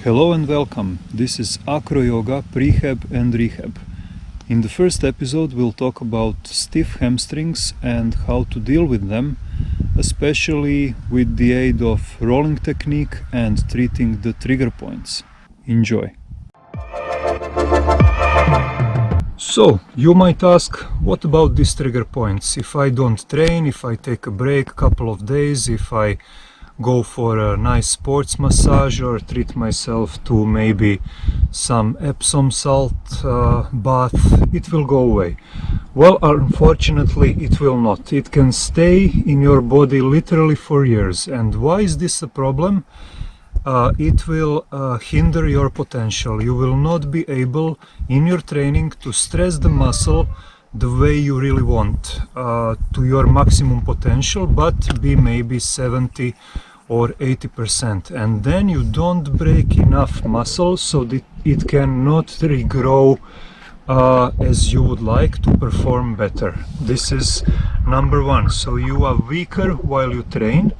Hello and welcome. This is Acro Yoga Prehab and Rehab. In the first episode we'll talk about stiff hamstrings and how to deal with them, especially with the aid of rolling technique and treating the trigger points. Enjoy. So, you might ask, what about these trigger points? If I don't train, if I take a break a couple of days, if I go for a nice sports massage or treat myself to maybe some Epsom salt bath, it will go away. Well, unfortunately it will not. It can stay in your body literally for years. And why is this a problem? It will hinder your potential. You will not be able in your training to stress the muscle the way you really want to your maximum potential, but be maybe 70 or 80%, and then you don't break enough muscle so that it cannot regrow as you would like to perform better. This is number one. So you are weaker while you train,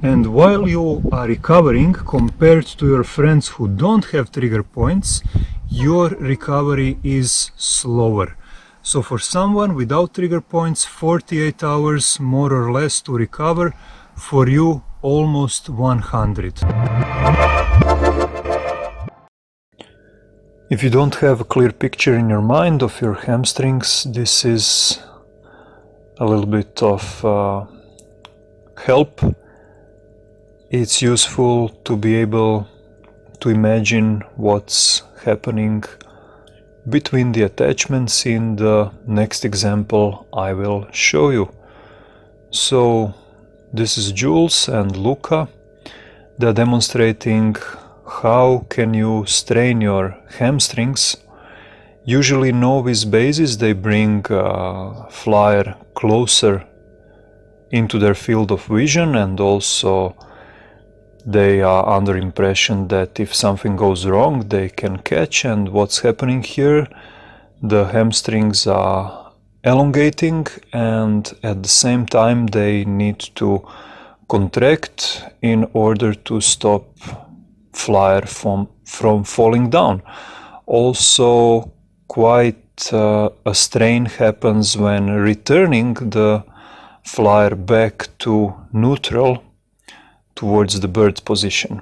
and while you are recovering, compared to your friends who don't have trigger points, your recovery is slower. So for someone without trigger points, 48 hours more or less to recover. For you, almost 100. If you don't have a clear picture in your mind of your hamstrings, this is a little bit of help. It's useful to be able to imagine what's happening between the attachments in the next example I will show you. So this is Jules and Luka. They're demonstrating how can you strain your hamstrings. Usually novice basis, they bring flyer closer into their field of vision, and also they are under impression that if something goes wrong they can catch. And what's happening here, the hamstrings are elongating, and at the same time they need to contract in order to stop flyer from falling down. Also quite a strain happens when returning the flyer back to neutral towards the bird position.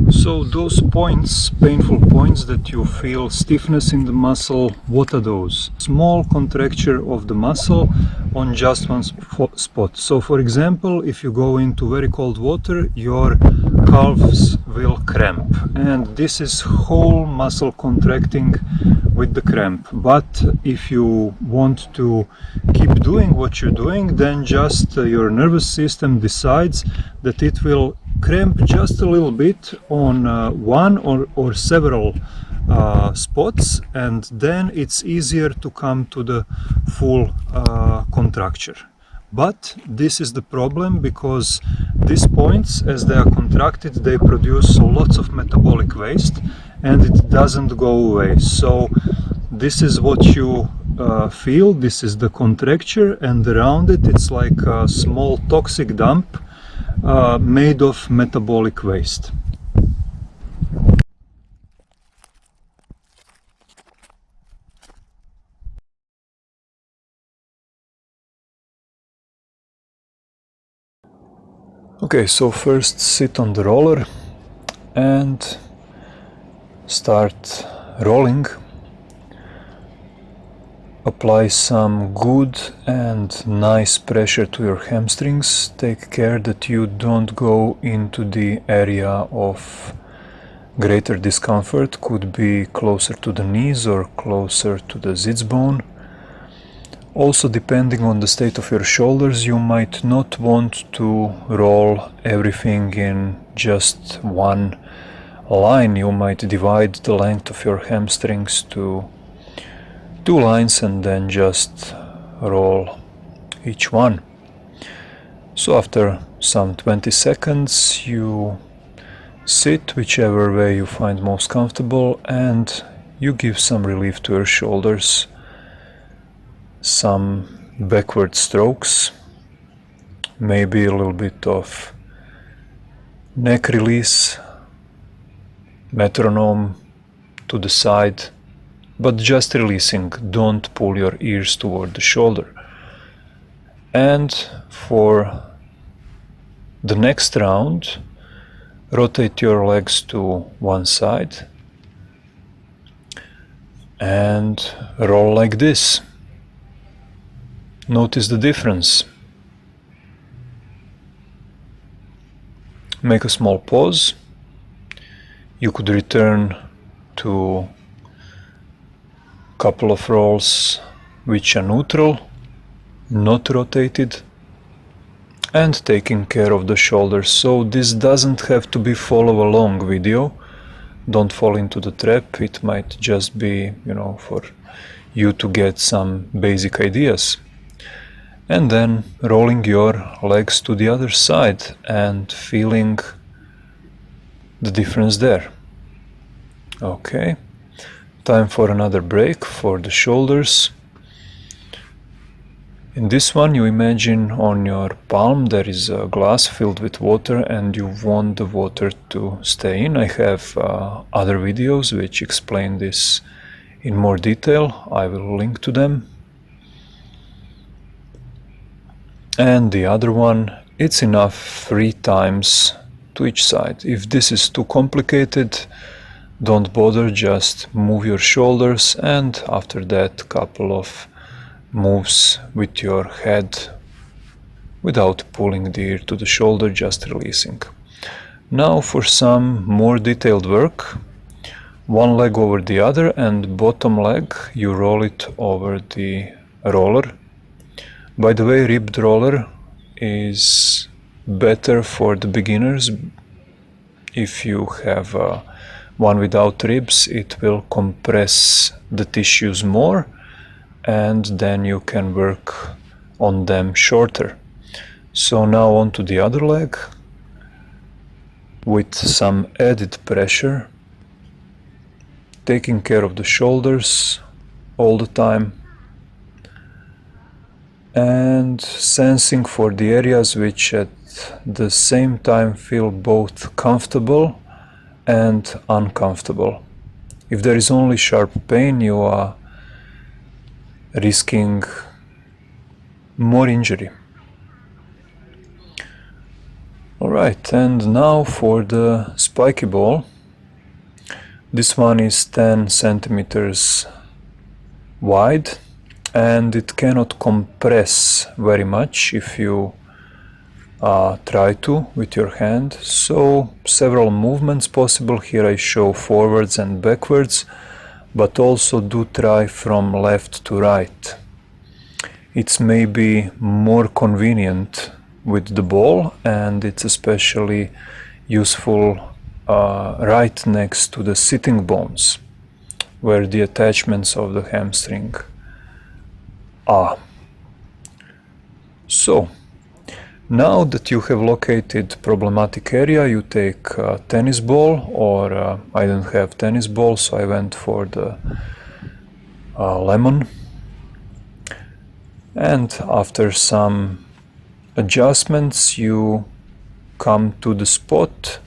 So those points, painful points that you feel stiffness in the muscle, what are those? Small contracture of the muscle on just one spot. So for example, if you go into very cold water, your calves will cramp, and this is whole muscle contracting with the cramp. But if you want to keep doing what you're doing, then just your nervous system decides that it will cramp just a little bit on one or several spots, and then it's easier to come to the full contracture. But this is the problem, because these points, as they are contracted, they produce lots of metabolic waste and it doesn't go away. So this is what you feel. This is the contracture, and around it it's like a small toxic dump made of metabolic waste. Okay, so first sit on the roller and start rolling. Apply some good and nice pressure to your hamstrings. Take care that you don't go into the area of greater discomfort. Could be closer to the knees or closer to the sits bone. Also, depending on the state of your shoulders, you might not want to roll everything in just one line. You might divide the length of your hamstrings to two lines and then just roll each one. So after some 20 seconds you sit whichever way you find most comfortable, and you give some relief to your shoulders, some backward strokes maybe a little bit of neck release, metronome to the side, but just releasing, don't pull your ears toward the shoulder. And for the next round, rotate your legs to one side and roll like this. Notice the difference. Make a small pause. You could return to a couple of rolls which are neutral, not rotated, and taking care of the shoulders. So this doesn't have to be follow along video. Don't fall into the trap. It might just be, for you to get some basic ideas. And then rolling your legs to the other side and feeling the difference there. Okay, time for another break for the shoulders. In this one, you imagine on your palm there is a glass filled with water and you want the water to stay in. I have other videos which explain this in more detail. I will link to them. And the other one, it's enough 3 times to each side. If this is too complicated, don't bother, just move your shoulders, and after that couple of moves with your head without pulling the ear to the shoulder, just releasing. Now for some more detailed work, one leg over the other and bottom leg you roll it over the roller. By the way, ribbed roller is better for the beginners. If you have one without ribs, it will compress the tissues more, and then you can work on them shorter. So now on to the other leg with some added pressure, taking care of the shoulders all the time and sensing for the areas which at the same time feel both comfortable and uncomfortable. If there is only sharp pain, you are risking more injury. Alright, and now for the spiky ball. This one is 10 centimeters wide and it cannot compress very much if you try to with your hand. So several movements possible. Here I show forwards and backwards, but also do try from left to right. It's maybe more convenient with the ball, and it's especially useful right next to the sitting bones, where the attachments of the hamstring are. So, now that you have located problematic area, you take a tennis ball, or I don't have tennis ball, so I went for the lemon. And after some adjustments, you come to the spot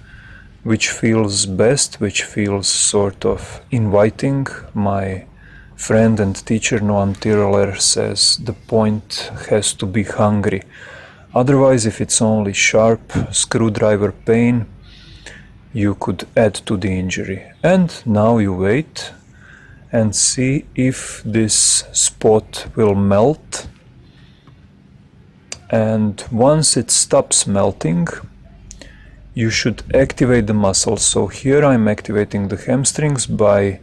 which feels best, which feels sort of inviting. My friend and teacher Noam Tiroler says the point has to be hungry. Otherwise, if it's only sharp screwdriver pain, you could add to the injury. And now you wait and see if this spot will melt. And once it stops melting, you should activate the muscle. So here I'm activating the hamstrings by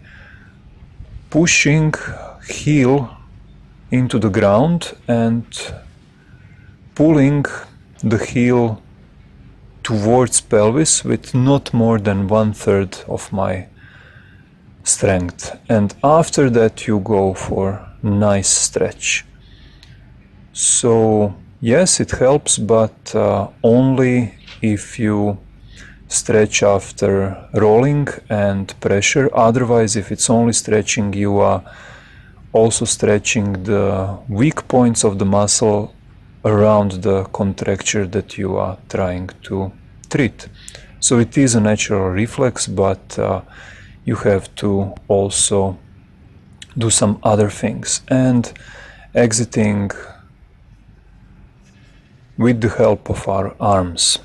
pushing heel into the ground and pulling the heel towards pelvis with not more than 1/3 of my strength. And after that you go for nice stretch. So yes, it helps, but only if you stretch after rolling and pressure. Otherwise, if it's only stretching, you are also stretching the weak points of the muscle around the contracture that you are trying to treat. So it is a natural reflex, but you have to also do some other things. And exiting with the help of our arms.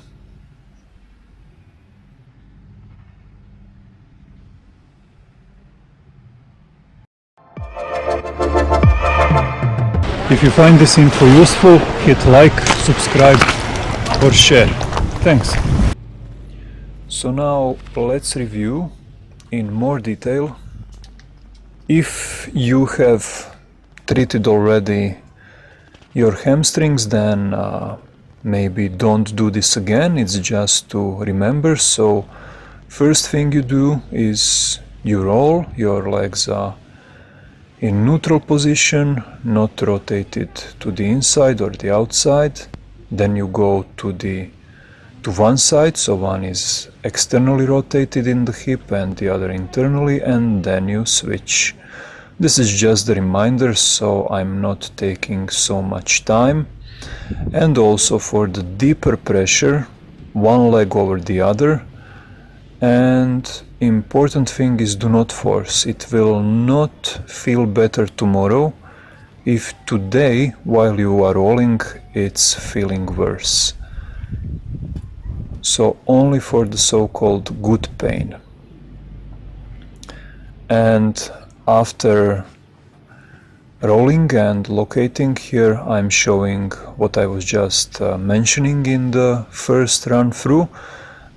If you find this info useful, hit like, subscribe or share. Thanks. So now let's review in more detail. If you have treated already your hamstrings, then maybe don't do this again. It's just to remember. So first thing you do is you roll. Your legs are in neutral position, not rotated to the inside or the outside. Then you go to one side, so one is externally rotated in the hip and the other internally, and then you switch. This is just a reminder, so I'm not taking so much time. And also for the deeper pressure, one leg over the other. And important thing is, do not force. It will not feel better tomorrow if today, while you are rolling, it's feeling worse. So only for the so-called good pain. And after rolling and locating, here I'm showing what I was just mentioning in the first run through.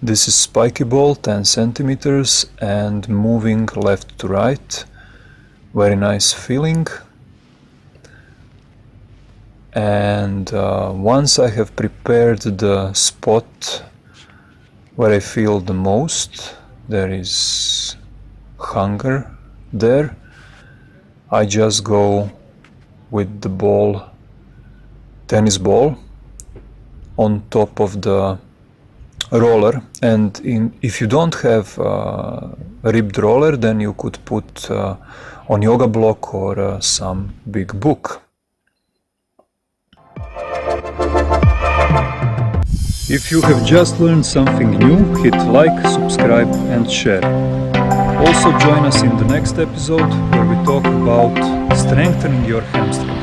This is spiky ball, 10 centimeters, and moving left to right. Very nice feeling. And once I have prepared the spot where I feel the most, there is hunger there, I just go with the ball, tennis ball, on top of the roller. And if you don't have a ribbed roller, then you could put on yoga block or some big book. If you have just learned something new, hit like, subscribe and share. Also join us in the next episode where we talk about strengthening your hamstrings.